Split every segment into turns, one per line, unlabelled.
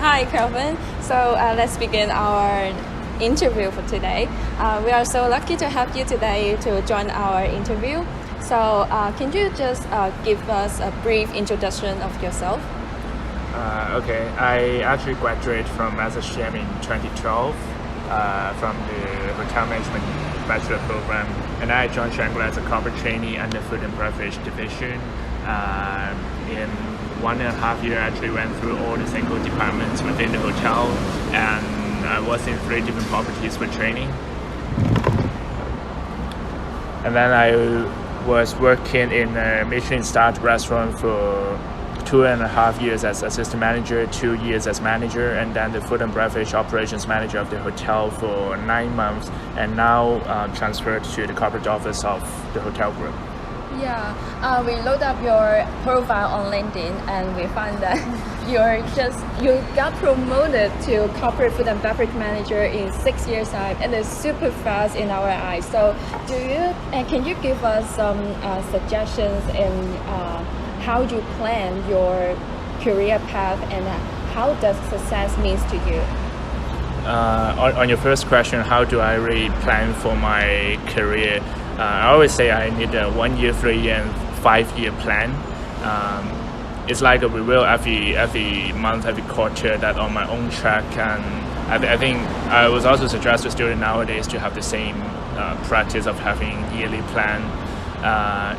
Hi, Kelvin. Let's begin our interview for today. We are so lucky to have you today to join our interview. Can you just give us a brief introduction of yourself?
Okay, I actually graduated from SHM in 2012 from the Hotel Management Bachelor Program, and I joined Shangri as a corporate trainee under Food and Beverage Division. In 1.5 years, I actually went through all the single departments within the hotel, and I was in 3 different properties for training. And then I was working in a Michelin-starred restaurant for 2.5 years as assistant manager, 2 years as manager, and then the food and beverage operations manager of the hotel for 9 months, and now transferred to the corporate office of the hotel group.
Yeah, we looked up your profile on LinkedIn and we found that you got promoted to corporate food and beverage manager in 6 years time, and it's super fast in our eyes. So can you give us some suggestions in how you plan your career path, and how does success means to you?
On your first question, how do I really plan for my career? I always say I need a 1 year, 3 year, and 5 year plan. It's like a review every month, every quarter, that on my own track. And I think I would also suggest to students nowadays to have the same practice of having yearly plan.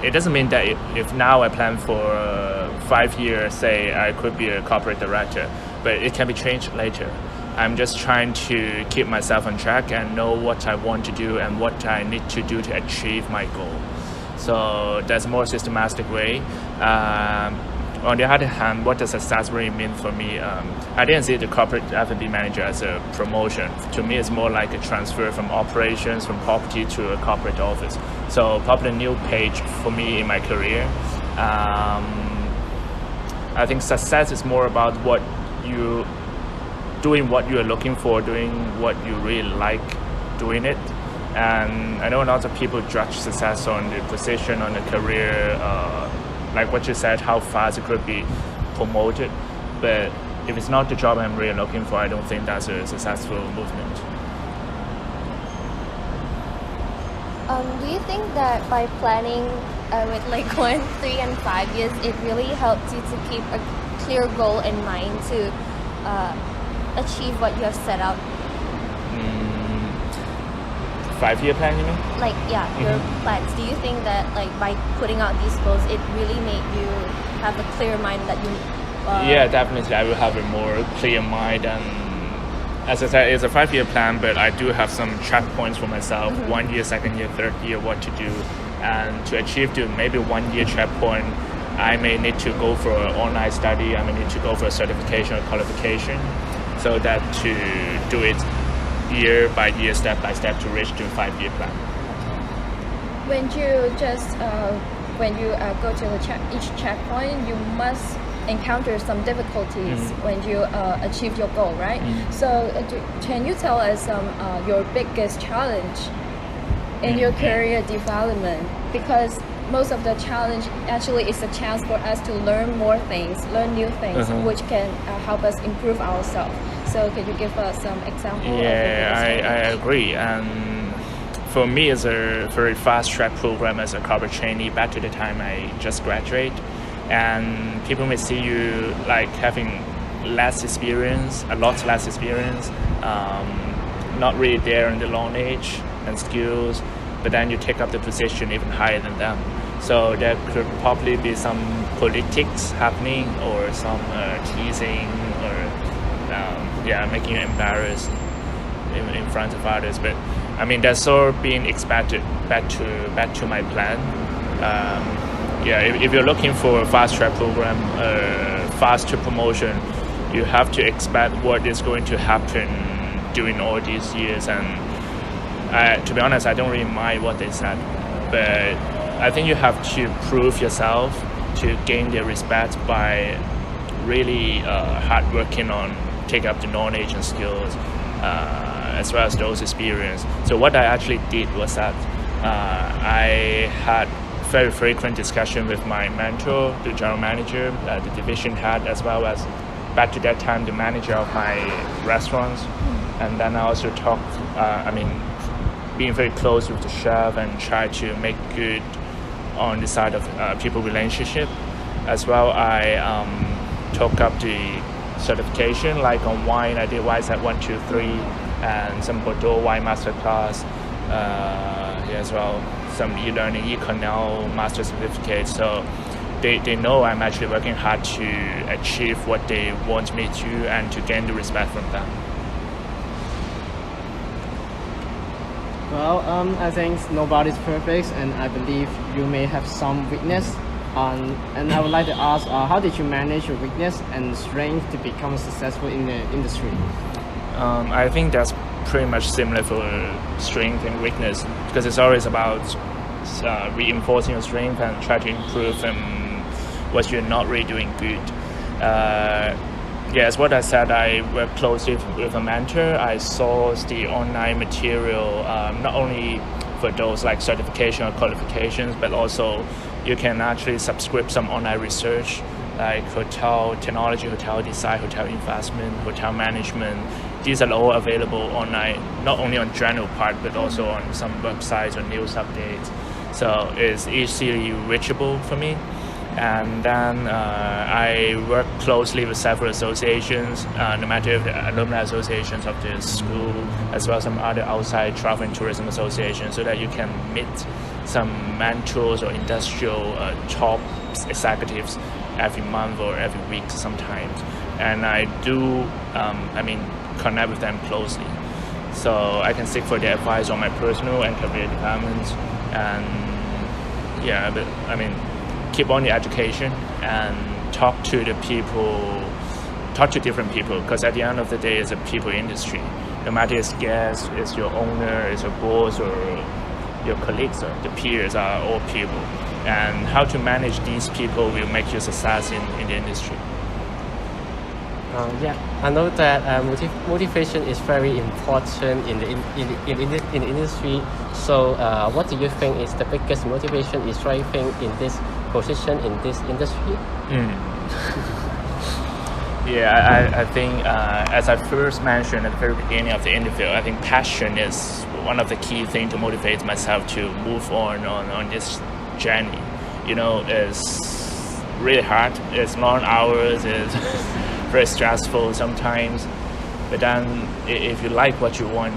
It doesn't mean that if now I plan for 5 years, say I could be a corporate director, but it can be changed later. I'm just trying to keep myself on track and know what I want to do and what I need to do to achieve my goal. So that's a more systematic way. On the other hand, what does success really mean for me? I didn't see the corporate F&B manager as a promotion. To me, it's more like a transfer from operations, from property to a corporate office. So probably a new page for me in my career. I think success is more about doing what you are looking for, doing what you really like doing it. And I know lots of people judge success on the position, on the career, like what you said, how fast it could be promoted. But if it's not the job I'm really looking for, I don't think that's a successful movement.
Do you think that by planning with like 1, 3, and 5 years, it really helps you to keep a clear goal in mind to achieve what you have set out?
5 year plan, you mean?
Like, yeah, your plans. Do you think that like by putting out these goals, it really made you have a clear mind that you
Yeah, definitely I will have a more clear mind, and as I said, it's a 5 year plan, but I do have some track points for myself. 1 year, 2nd year, 3rd year, what to do. And to achieve the maybe 1 year track point, I may need to go for an online study, I may need to go for a certification or qualification, so that to do it year by year, step by step, to reach the 5 year plan.
When you go to each checkpoint, you must encounter some difficulties when you achieve your goal, right? So can you tell us your biggest challenge in your career development? Because most of the challenge actually is a chance for us to learn more things, learn new things, which can help us improve ourselves. So can you give us some examples?
Yeah, I agree. And for me, it's a very fast track program as a corporate trainee back to the time I just graduated. And people may see you like having less experience, a lot less experience, not really there in the knowledge and skills, but then you take up the position even higher than them. So there could probably be some politics happening, or some teasing, or making you embarrassed in front of others. But I mean, that's all being expected back to my plan. If you're looking for a fast track program, faster promotion, you have to expect what is going to happen during all these years. And to be honest, I don't really mind what they said, but I think you have to prove yourself to gain their respect by really hard working on take up the knowledge and skills, as well as those experience. So what I actually did was that I had very frequent discussion with my mentor, the general manager, the division head, as well as back to that time the manager of my restaurants, and then I also talked. Being very close with the chef and try to make good on the side of people relationship. As well, I took up the certification, like on wine. I did WineSet 1, 2, 3, and some Bordeaux wine masterclass. As well, some e-learning, e-canal master certificate. So they know I'm actually working hard to achieve what they want me to and to gain the respect from them.
Well, I think nobody's perfect, and I believe you may have some weakness. And I would like to ask, how did you manage your weakness and strength to become successful in the industry?
I think that's pretty much similar for strength and weakness, because it's always about reinforcing your strength and try to improve what you're not really doing good. As what I said, I work closely with a mentor. I source the online material, not only for those like certification or qualifications, but also you can actually subscribe some online research like hotel technology, hotel design, hotel investment, hotel management. These are all available online, not only on general part, but also on some websites or news updates. So it's easily reachable for me. And then I work closely with several associations, no matter if the alumni associations of the school, as well as some other outside travel and tourism associations, so that you can meet some mentors or industrial top executives every month or every week sometimes. And I do, connect with them closely. So I can seek for their advice on my personal and career development. And keep on the education and talk to different people, because at the end of the day it's a people industry. No matter it's guests, it's your owner, it's your boss, or your colleagues, or the peers are all people. And how to manage these people will make you success in the industry.
I know that motivation is very important in the industry. So, what do you think is the biggest motivation is driving in this position in this industry?
I think as I first mentioned at the very beginning of the interview, I think passion is one of the key things to motivate myself to move on this journey. It's really hard. It's long hours. It's very stressful sometimes. But then if you like what you want,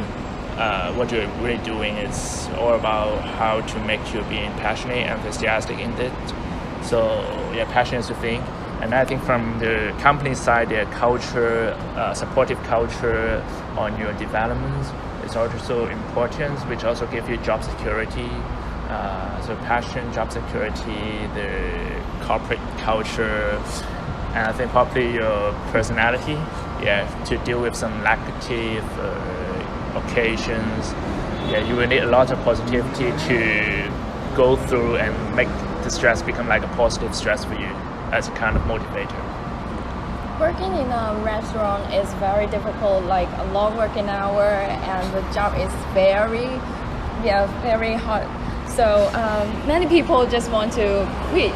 what you're really doing, it's all about how to make you being passionate and enthusiastic in it. So passion is the thing. And I think from the company side, their culture, supportive culture on your development is also important, which also gives you job security. So passion, job security, the corporate culture, and I think probably your personality, to deal with some negative occasions. You will need a lot of positivity to go through and make the stress become like a positive stress for you as a kind of motivator.
Working in a restaurant is very difficult, like a long working hour, and the job is very hard. So many people just want to quit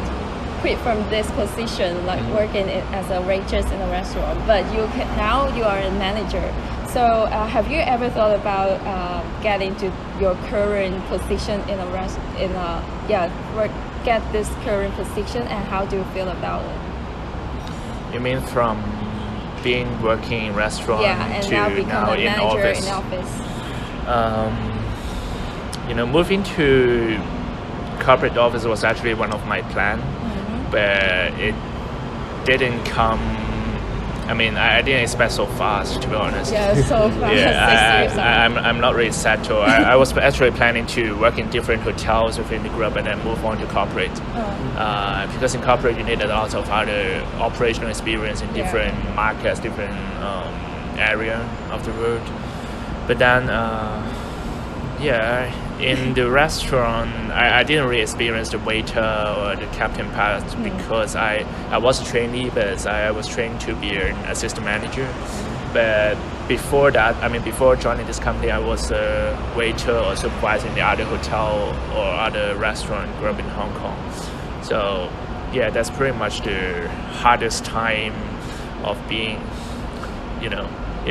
from this position, like working as a waitress in a restaurant. But now you are a manager. So have you ever thought about getting to your current position in get this current position, and how do you feel about it?
You mean from working in restaurant
and
to
now become
now
a manager
office?
in office?
Moving to corporate office was actually one of my plans, but it didn't come. I didn't expect so fast, to be honest.
Yeah, so fast.
I'm not really settled. I was actually planning to work in different hotels within the group and then move on to corporate. Because in corporate you need a lot of other operational experience in different markets, different area of the world. But then, in the restaurant, I didn't really experience the waiter or the captain part because I was a trainee, but I was trained to be an assistant manager. But before that, before joining this company, I was a waiter or supervisor in the other hotel or other restaurant group in Hong Kong. So that's pretty much the hardest time of being,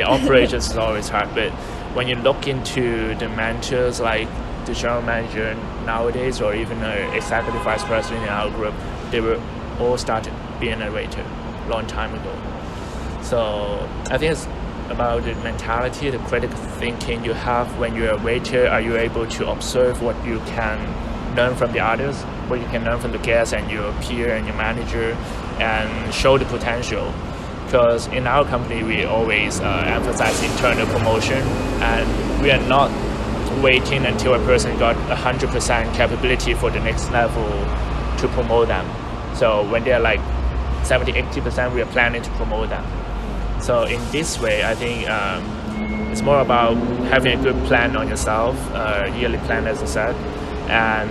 operations is always hard. But when you look into the mentors like the general manager nowadays, or even an executive vice president in our group, they were all started being a waiter long time ago. So I think it's about the mentality, the critical thinking you have when you're a waiter. Are you able to observe what you can learn from the others, what you can learn from the guests and your peer and your manager, and show the potential? Because in our company we always emphasize internal promotion, and we are not waiting until a person got 100% capability for the next level to promote them. So when they're like 70-80%, we are planning to promote them. So in this way, I think it's more about having a good plan on yourself, yearly plan as I said, and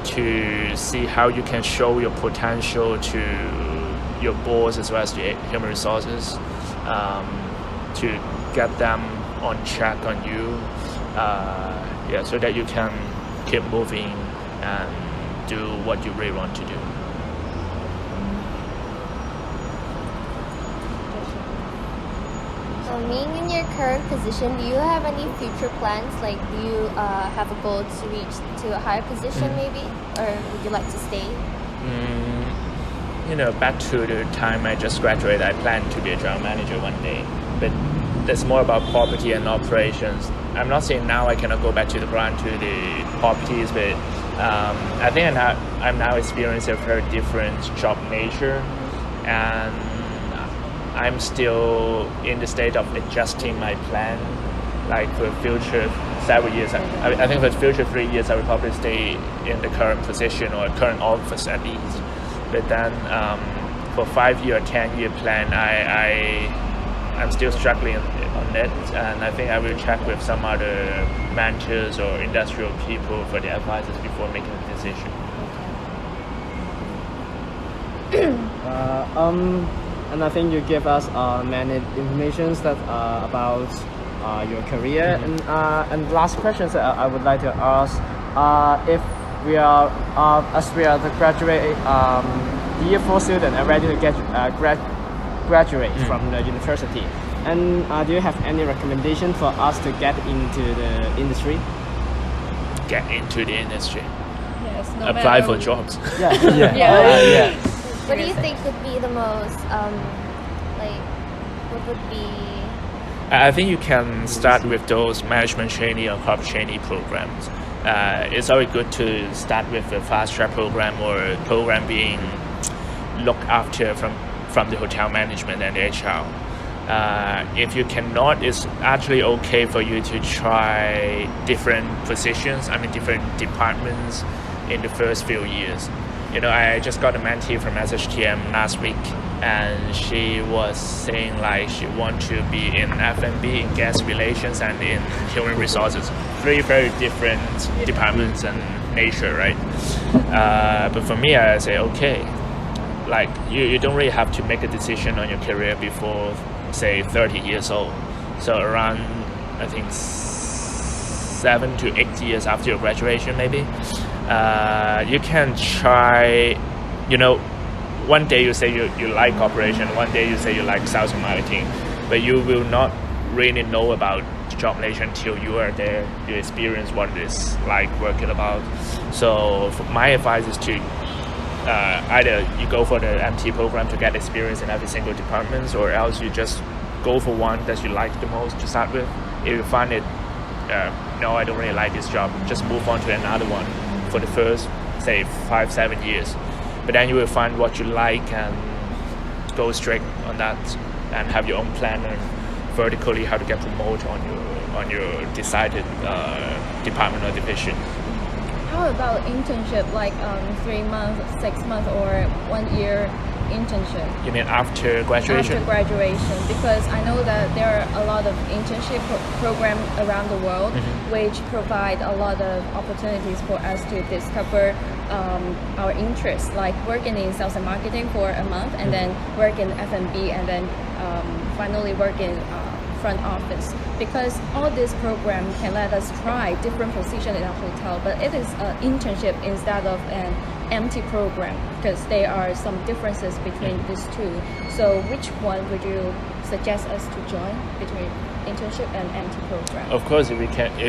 to see how you can show your potential to your boss as well as the human resources, to get them on track on you, so that you can keep moving and do what you really want to do.
Being in your current position, do you have any future plans? Like, do you have a goal to reach to a higher position maybe? Or would you like to stay?
Back to the time I just graduated, I planned to be a general manager one day. But that's more about property and operations. I'm not saying now I cannot go back to the ground to the properties, but I think I'm now experiencing a very different job nature, and I'm still in the state of adjusting my plan. Like for future several years, I think for the future 3 years, I will probably stay in the current position or current office at least. But then for 5-year or 10-year plan, I'm still struggling on it, and I think I will check with some other managers or industrial people for their advices before making a decision.
And I think you give us many informations that about your career. And last question that I would like to ask, if we are as we are the graduate year 4 student and ready to get graduate from the university, and do you have any recommendation for us to get into the industry?
Get into the industry.
Yes, no
Apply
matter-
for jobs.
Yeah.
What do you think would be the most what would be?
I think you can start with those management trainee or corporate trainee programs. It's always good to start with a fast track program or a program being looked after from the hotel management and the HR. If you cannot, it's actually okay for you to try different positions, different departments in the first few years. I just got a mentee from SHTM last week, and she was saying like she wants to be in F&B, in guest relations, and in human resources. Very, very different departments and nature, right? But for me, I say, okay, like you don't really have to make a decision on your career before, say, 30 years old. So around, I think, 7 to 8 years after your graduation, maybe. You can try, one day you say you like operation, one day you say you like sales and marketing, but you will not really know about job relation until you are there, you experience what it is like working about. So my advice is to either you go for the MT program to get experience in every single department, or else you just go for one that you like the most to start with. If you find it, no, I don't really like this job, just move on to another one for the first, say, 5-7 years. But then you will find what you like and go straight on that, and have your own plan and vertically how to get promoted on your decided department or division.
How about internship, like 3 months, 6 months, or 1 year internship?
You mean after graduation?
After graduation, because I know that there are a lot of internship programs around the world, which provide a lot of opportunities for us to discover our interests, like working in sales and marketing for a month, and then work in F&B, and then finally work in front office, because all this program can let us try different positions in a hotel, but it is an internship instead of an empty program, because there are some differences between these two. So which one would you suggest us to join between internship and MT program?
Of course, if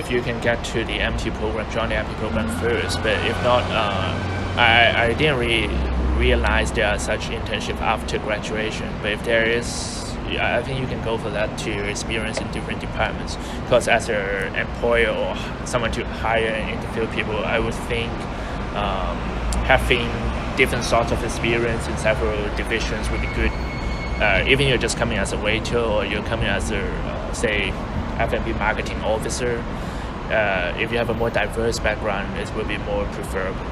you can get to the MT program, join the MT program first. But if not, I didn't really realize there are such internship after graduation. But if there is, I think you can go for that to experience in different departments. Because as an employer or someone to hire and interview people, I would think having different sorts of experience in several divisions would be good. Even you're just coming as a waiter or you're coming as a say F&B marketing officer, if you have a more diverse background, it will be more preferable.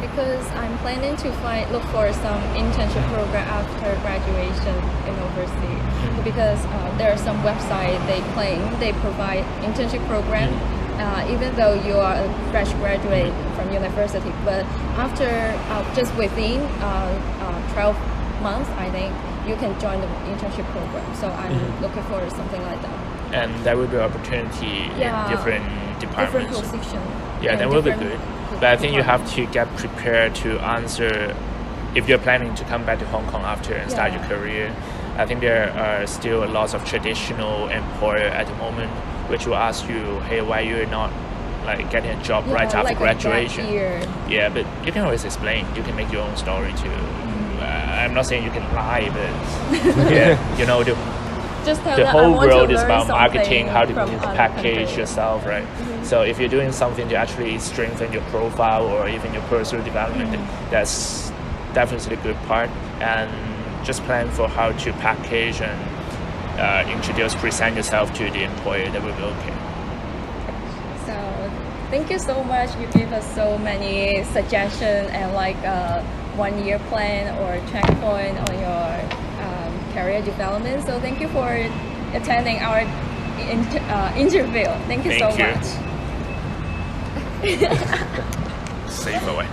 Because I'm planning to look for some internship program after graduation in overseas. Because there are some websites they claim they provide internship program, even though you are a fresh graduate from university. But after just within 12 months, I think you can join the internship program. So I'm looking for something like that.
And there will be opportunity in different departments.
Different position.
Yeah, that will be good. But I think you have to get prepared to answer if you're planning to come back to Hong Kong after and start your career. I think there are still lots of traditional employer at the moment which will ask you, hey, why you're not like getting a job right after
like
graduation?
A gap year.
Yeah, but you can always explain. You can make your own story too. I'm not saying you can lie, but yeah, you know,
Just tell
the
them,
whole
I want
world
to
is
learn
about marketing,
something
how to
from other
package
countries.
yourself, right? So if you're doing something to actually strengthen your profile or even your personal development, that's definitely the good part. And just plan for how to package and present yourself to the employer. That will be okay.
So thank you so much. You gave us so many suggestions and like 1 year plan or checkpoint on your career development. So thank you for attending our interview. Thank you so
Thank you.
much.
Safe away.